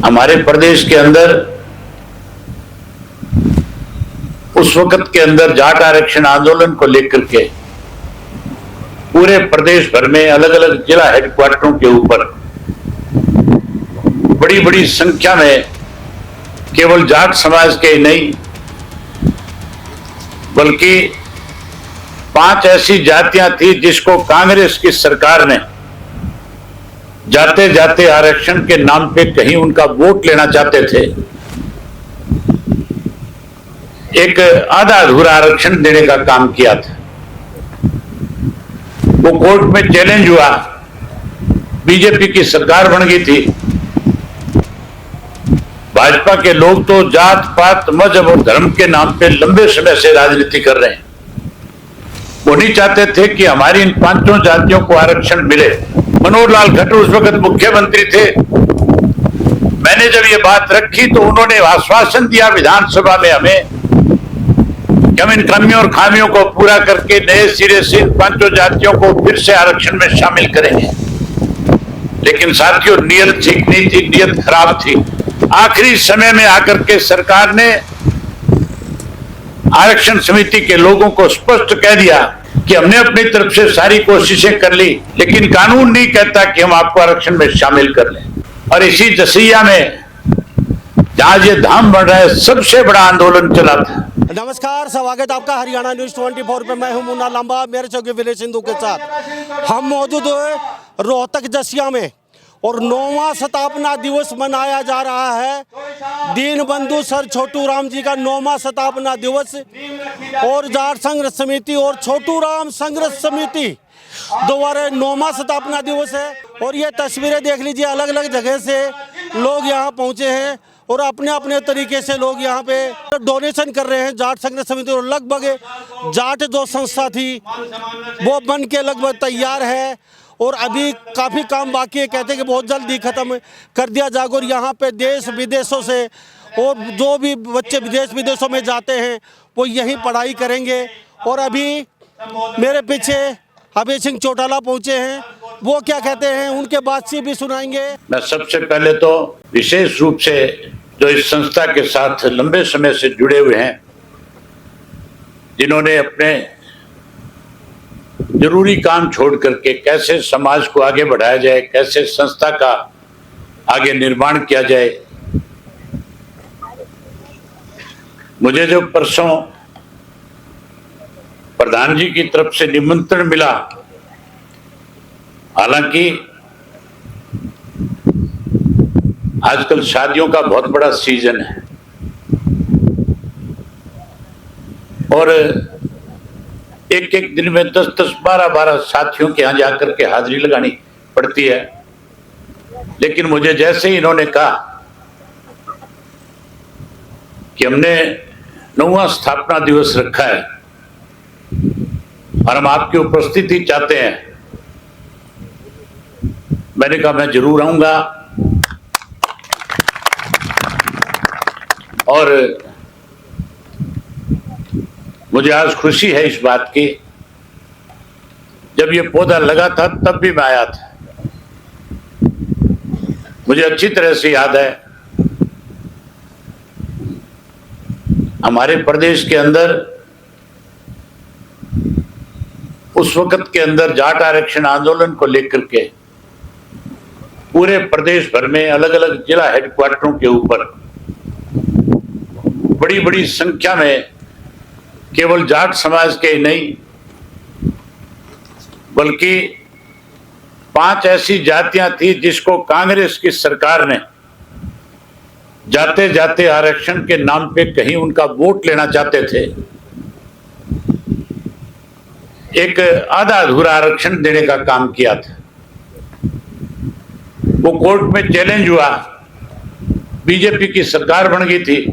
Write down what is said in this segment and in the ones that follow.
हमारे प्रदेश के अंदर उस वक्त के अंदर जाट आरक्षण आंदोलन को लेकर के पूरे प्रदेश भर में अलग अलग जिला हेडक्वार्टरों के ऊपर बड़ी बड़ी संख्या में केवल जाट समाज के ही नहीं बल्कि 5 ऐसी जातियां थी जिसको कांग्रेस की सरकार ने जाते जाते आरक्षण के नाम पे कहीं उनका वोट लेना चाहते थे, एक आधा अधूरा आरक्षण देने का काम किया था। वो कोर्ट में चैलेंज हुआ, बीजेपी की सरकार बन गई थी। भाजपा के लोग तो जात पात मजहब और धर्म के नाम पे लंबे समय से राजनीति कर रहे हैं। वो नहीं चाहते थे कि हमारी इन 5 जातियों को आरक्षण मिले। मनोहर लाल खट्टर उस वक्त मुख्यमंत्री थे। मैंने जब ये बात रखी तो उन्होंने आश्वासन दिया विधानसभा में हमें कि हम इन कमियों और खामियों को पूरा करके नए सिरे से इन 5 जातियों को फिर से आरक्षण में शामिल करेंगे। लेकिन साथियों, नियत ठीक नहीं थी, नियत खराब थी। आखिरी समय में आकर के सरकार ने आरक्षण समिति के लोगों को स्पष्ट कह दिया कि हमने अपनी तरफ से सारी कोशिशें कर ली, लेकिन कानून नहीं कहता कि हम आपको आरक्षण में शामिल कर लें। और इसी जसिया में जहां ये धाम बढ़ रहा है, सबसे बड़ा आंदोलन चला था। नमस्कार, स्वागत आपका हरियाणा न्यूज 24 पे। मैं हूं मुन्ना लांबा, मेरे चौकी विलेज सिंधु के साथ। हम मौजूद हैं रोहतक जसिया में और 9वां स्थापना दिवस मनाया जा रहा है। दीनबंधु सर छोटू राम जी का 9वां स्थापना दिवस और जाट संघर्ष समिति और छोटू राम संघर्ष समिति दोबारा 9वां स्थापना दिवस है। और ये तस्वीरें देख लीजिए, अलग अलग जगह से लोग यहाँ पहुँचे हैं और अपने अपने तरीके से लोग यहाँ पे डोनेशन कर रहे हैं जाट संघर्ष समिति। और लगभग जाट जो संस्था थी वो बन के लगभग तैयार है और अभी काफ़ी काम बाकी है। कहते हैं कि बहुत जल्दी ख़त्म कर दिया जाएगा। और यहाँ पे देश विदेशों से और जो भी बच्चे देश विदेशों में जाते हैं वो यहीं पढ़ाई करेंगे। और अभी मेरे पीछे अभय सिंह चौटाला पहुँचे हैं, वो क्या कहते हैं उनके बातचीत भी सुनाएंगे। मैं सबसे पहले तो विशेष रूप से जो इस संस्था के साथ लंबे समय से जुड़े हुए हैं, जिन्होंने अपने जरूरी काम छोड़ करके कैसे समाज को आगे बढ़ाया जाए, कैसे संस्था का आगे निर्माण किया जाए। मुझे जो परसों प्रधान जी की तरफ से निमंत्रण मिला, हालांकि आजकल शादियों का बहुत बड़ा सीजन है और एक एक दिन में 10-10, 12-12 साथियों के यहाँ जाकर के हाजिरी लगानी पड़ती है। लेकिन मुझे जैसे ही इन्होंने कहा कि हमने 9वां स्थापना दिवस रखा है और हम आपकी उपस्थिति चाहते हैं, मैंने कहा मैं जरूर आऊंगा। और मुझे आज खुशी है इस बात की, जब ये पौधा लगा था तब भी मैं आया था। मुझे अच्छी तरह से याद है, हमारे प्रदेश के अंदर उस वक्त के अंदर जाट आरक्षण आंदोलन को लेकर के पूरे प्रदेश भर में अलग अलग जिला हेडक्वार्टरों के ऊपर बड़ी बड़ी संख्या में केवल जाट समाज के ही नहीं बल्कि 5 ऐसी जातियां थी जिसको कांग्रेस की सरकार ने जाते जाते आरक्षण के नाम पे कहीं उनका वोट लेना चाहते थे, एक आधा अधूरा आरक्षण देने का काम किया था। वो कोर्ट में चैलेंज हुआ, बीजेपी की सरकार बन गई थी।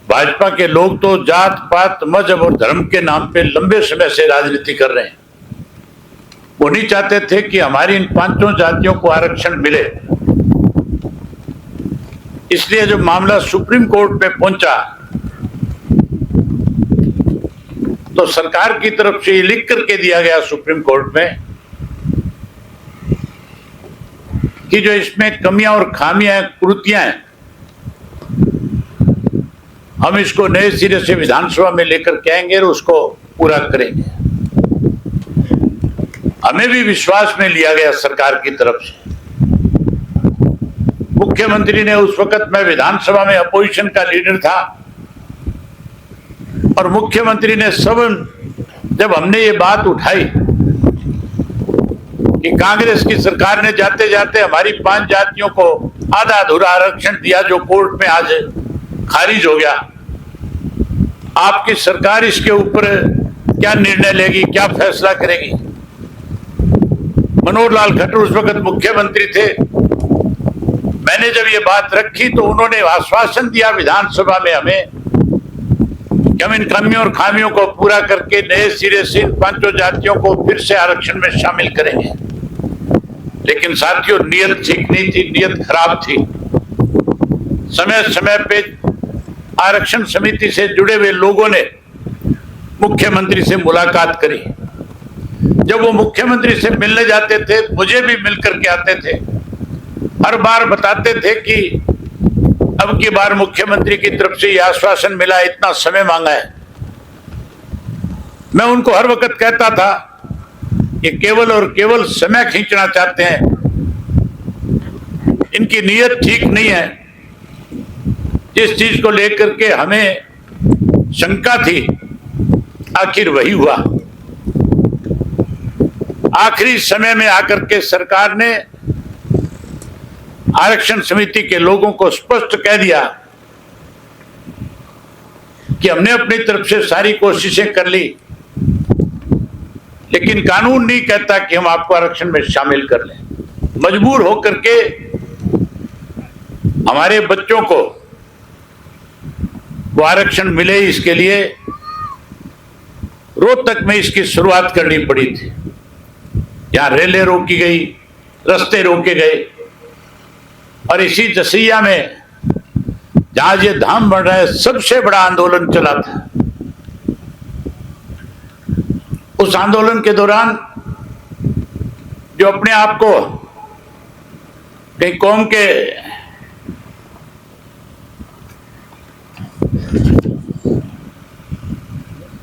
भाजपा के लोग तो जात पात मजहब और धर्म के नाम पे लंबे समय से राजनीति कर रहे हैं। वो नहीं चाहते थे कि हमारी इन 5 जातियों को आरक्षण मिले। इसलिए जब मामला सुप्रीम कोर्ट पे पहुंचा तो सरकार की तरफ से ये लिख करके दिया गया सुप्रीम कोर्ट में कि जो इसमें कमियां और खामियां हैं, कुरीतियां हैं, हम इसको नए सिरे से विधानसभा में लेकर के आएंगे और उसको पूरा करेंगे। हमें भी विश्वास में लिया गया सरकार की तरफ से। मुख्यमंत्री ने उस वक्त, मैं विधानसभा में अपोजिशन का लीडर था, और मुख्यमंत्री ने जब हमने ये बात उठाई कि कांग्रेस की सरकार ने जाते जाते हमारी 5 जातियों को आधा अधूरा आरक्षण दिया जो कोर्ट में आज खारिज हो गया, आपकी सरकार इसके ऊपर क्या निर्णय लेगी, क्या फैसला करेगी। मनोहर लाल खट्टर उस वक्त मुख्यमंत्री थे। मैंने जब ये बात रखी तो उन्होंने आश्वासन दिया विधानसभा में हमें कि हम इन कमियों और खामियों को पूरा करके नए सिरे से इन 5 जातियों को फिर से आरक्षण में शामिल करेंगे। लेकिन साथियों, नियत ठीक नहीं थी, नियत खराब थी। समय समय पे आरक्षण समिति से जुड़े हुए लोगों ने मुख्यमंत्री से मुलाकात करी। जब वो मुख्यमंत्री से मिलने जाते थे, मुझे भी मिलकर के आते थे, हर बार बताते थे कि अब की बार मुख्यमंत्री की तरफ से यह आश्वासन मिला, इतना समय मांगा है। मैं उनको हर वक्त कहता था कि केवल और केवल समय खींचना चाहते हैं, इनकी नीयत ठीक नहीं है। जिस चीज को लेकर के हमें शंका थी, आखिर वही हुआ। आखिरी समय में आकर के सरकार ने आरक्षण समिति के लोगों को स्पष्ट कह दिया कि हमने अपनी तरफ से सारी कोशिशें कर ली, लेकिन कानून नहीं कहता कि हम आपको आरक्षण में शामिल कर लें। मजबूर होकर के हमारे बच्चों को वो आरक्षण मिले, इसके लिए रोहतक में इसकी शुरुआत करनी पड़ी थी। यहां रेलें रोकी गई, रास्ते रोके गए, और इसी जसिया में जहां ये धाम बन रहा है, सबसे बड़ा आंदोलन चला था। उस आंदोलन के दौरान जो अपने आप को कई कौम के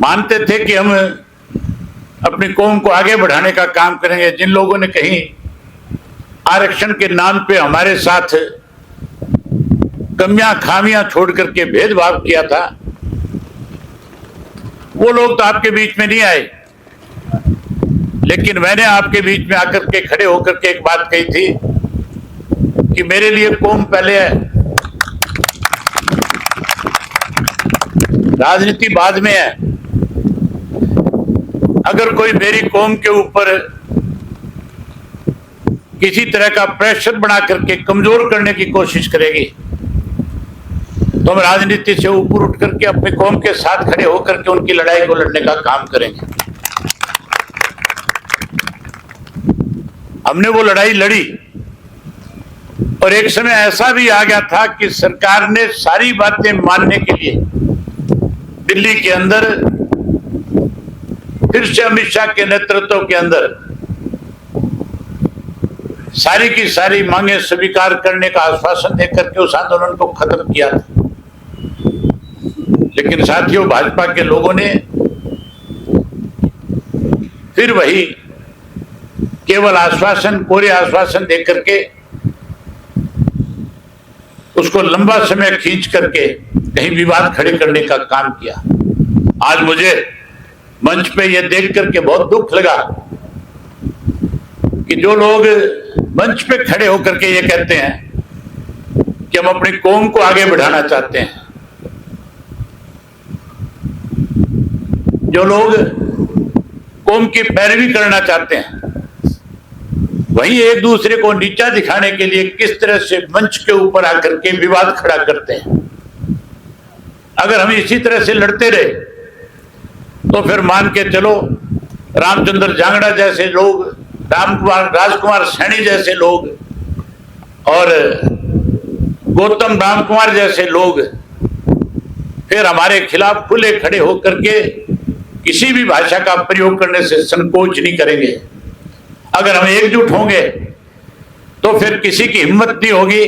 मानते थे कि हम अपनी कौम को आगे बढ़ाने का काम करेंगे, जिन लोगों ने कहीं आरक्षण के नाम पे हमारे साथ कमियां खामियां छोड़ करके भेदभाव किया था, वो लोग तो आपके बीच में नहीं आए। लेकिन मैंने आपके बीच में आकर के खड़े होकर के एक बात कही थी कि मेरे लिए कौम पहले है, राजनीति बाद में है। अगर कोई मेरी कौम के ऊपर किसी तरह का प्रेशर बना करके कमजोर करने की कोशिश करेगी, तो हम राजनीति से ऊपर उठ करके अपनी कौम के साथ खड़े होकर के उनकी लड़ाई को लड़ने का काम करेंगे। हमने वो लड़ाई लड़ी, और एक समय ऐसा भी आ गया था कि सरकार ने सारी बातें मानने के लिए दिल्ली के अंदर फिर से अमित शाह के नेतृत्व के अंदर सारी की सारी मांगे स्वीकार करने का आश्वासन देकर के उस आंदोलन को खत्म किया था। लेकिन साथियों, भाजपा के लोगों ने फिर वही केवल आश्वासन, कोरे आश्वासन देकर के उसको लंबा समय खींच करके कहीं विवाद खड़े करने का काम किया। आज मुझे मंच पे ये देख करके बहुत दुख लगा कि जो लोग मंच पे खड़े होकर के ये कहते हैं कि हम अपनी कौम को आगे बढ़ाना चाहते हैं, जो लोग कौम की पैरवी करना चाहते हैं, वही एक दूसरे को नीचा दिखाने के लिए किस तरह से मंच के ऊपर आकर के विवाद खड़ा करते हैं। अगर हम इसी तरह से लड़ते रहे तो फिर मान के चलो, रामचंद्र जांगड़ा जैसे लोग, राजकुमार सैनी जैसे लोग और गौतम राम कुमार जैसे लोग फिर हमारे खिलाफ खुले खड़े होकर के किसी भी भाषा का प्रयोग करने से संकोच नहीं करेंगे। अगर हम एकजुट होंगे तो फिर किसी की हिम्मत नहीं होगी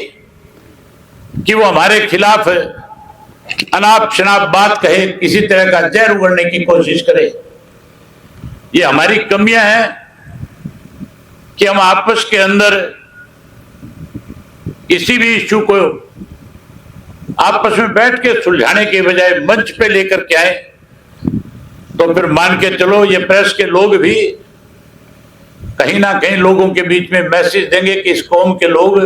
कि वो हमारे खिलाफ अनाप शनाप बात कहे, किसी तरह का जहर उगड़ने की कोशिश करे। ये हमारी कमियां हैं कि हम आपस के अंदर किसी भी इश्यू को आपस में बैठ के सुलझाने के बजाय मंच पे लेकर के आए, तो फिर मान के चलो ये प्रेस के लोग भी कहीं ना कहीं लोगों के बीच में मैसेज देंगे कि इस कौम के लोग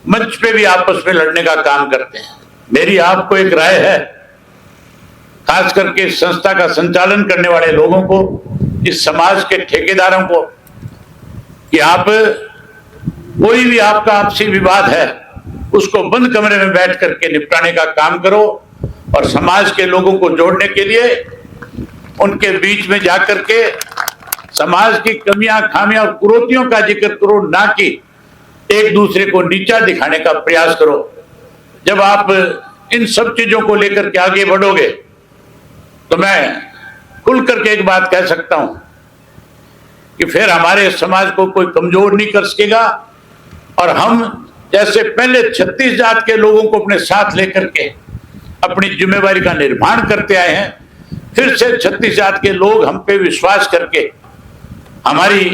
मंच पे भी आपस में लड़ने का काम करते हैं। मेरी आपको एक राय है, खास करके इस संस्था का संचालन करने वाले लोगों को, इस समाज के ठेकेदारों को, कि आप कोई भी आपका आपसी विवाद है उसको बंद कमरे में बैठ करके निपटाने का काम करो और समाज के लोगों को जोड़ने के लिए उनके बीच में जाकर के समाज की कमियां, खामियां और कुरीतियों का जिक्र करो, ना कि एक दूसरे को नीचा दिखाने का प्रयास करो। जब आप इन सब चीजों को लेकर के आगे बढ़ोगे तो मैं खुल करके एक बात कह सकता हूं कि फिर हमारे समाज को कोई कमजोर नहीं कर सकेगा और हम जैसे पहले 36 जात के लोगों को अपने साथ लेकर के अपनी जिम्मेवारी का निर्माण करते आए हैं, फिर से 36 जात के लोग हम पे विश्वास करके हमारी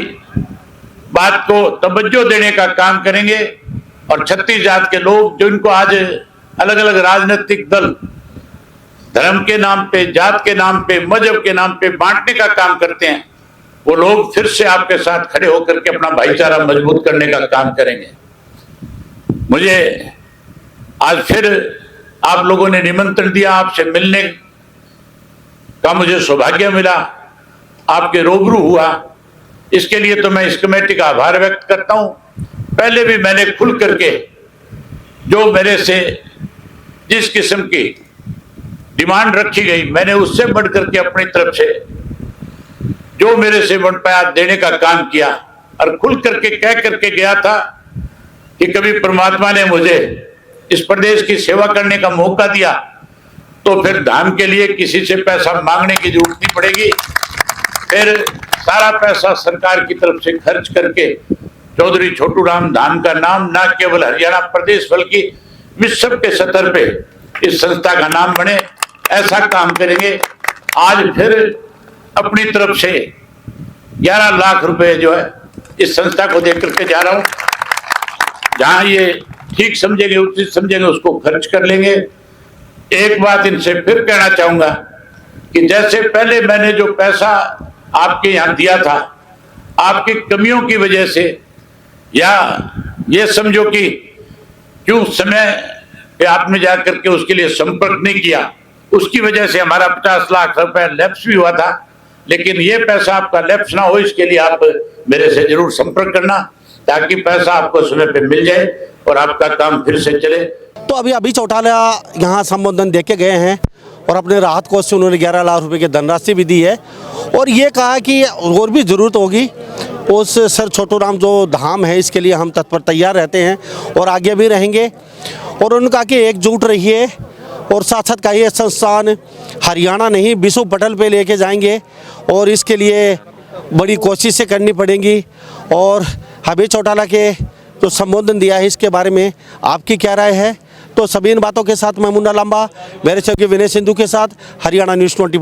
बात को तवज्जो देने का काम करेंगे और 36 जात के लोग जो इनको आज अलग अलग राजनीतिक दल धर्म के नाम पे, जात के नाम पे, मजहब के नाम पे बांटने का काम करते हैं, वो लोग फिर से आपके साथ खड़े होकर के अपना भाईचारा मजबूत करने का काम करेंगे। मुझे आज फिर आप लोगों ने निमंत्रण दिया, आपसे मिलने का मुझे सौभाग्य मिला, आपके रूबरू हुआ, इसके लिए तो मैं इस कमेटी का आभार व्यक्त करता हूं। पहले भी मैंने खुल करके जो मेरे से जिस किस्म की डिमांड रखी गई, मैंने उससे बढ़ करके अपनी तरफ से जो मेरे से बन पाया देने का काम किया और खुल करके कह करके गया था कि कभी परमात्मा ने मुझे इस प्रदेश की सेवा करने का मौका दिया तो फिर धाम के लिए किसी से पैसा मांगने की जरूरत नहीं पड़ेगी, फिर सारा पैसा सरकार की तरफ से खर्च करके चौधरी छोटू राम धाम का नाम न केवल हरियाणा प्रदेश बल्कि विश्व के स्तर पे इस संस्था का नाम बने, ऐसा काम करेंगे। आज फिर अपनी तरफ से 11 लाख रुपए जो है इस संस्था को देकर के जा रहा हूं। जहां ये ठीक समझेंगे, उचित समझेंगे, उसको खर्च कर लेंगे। एक बात इनसे फिर कहना चाहूंगा कि जैसे पहले मैंने जो पैसा आपके यहां दिया था, आपकी कमियों की वजह से, या ये समझो कि क्यों समय पे आपने जाकर के उसके लिए संपर्क नहीं किया, उसकी वजह से हमारा 50 लाख रुपए लैप्स भी हुआ था। लेकिन ये पैसा आपका लैप्स ना हो, इसके लिए आप मेरे से जरूर संपर्क करना ताकि पैसा आपको समय पे मिल जाए और आपका काम फिर से चले। तो अभी चौटाला यहाँ संबोधन दे के गए हैं और अपने राहत कोष से उन्होंने 11 लाख रुपए की धनराशि भी दी है और ये कहा कि और भी ज़रूरत होगी उस सर छोटू राम जो धाम है, इसके लिए हम तत्पर तैयार रहते हैं और आगे भी रहेंगे। और उन्होंने कहा कि एकजुट रहिए और साथ साथ का ये संस्थान हरियाणा नहीं विश्व पटल पे लेके जाएंगे और इसके लिए बड़ी कोशिशें करनी पड़ेंगी। और हबी चौटाला के जो संबोधन दिया है इसके बारे में आपकी क्या राय है? तो सभी इन बातों के साथ मैं मुन्ना लांबा, मेरे सहयोगी विनय सिंधु के साथ हरियाणा न्यूज़ 24।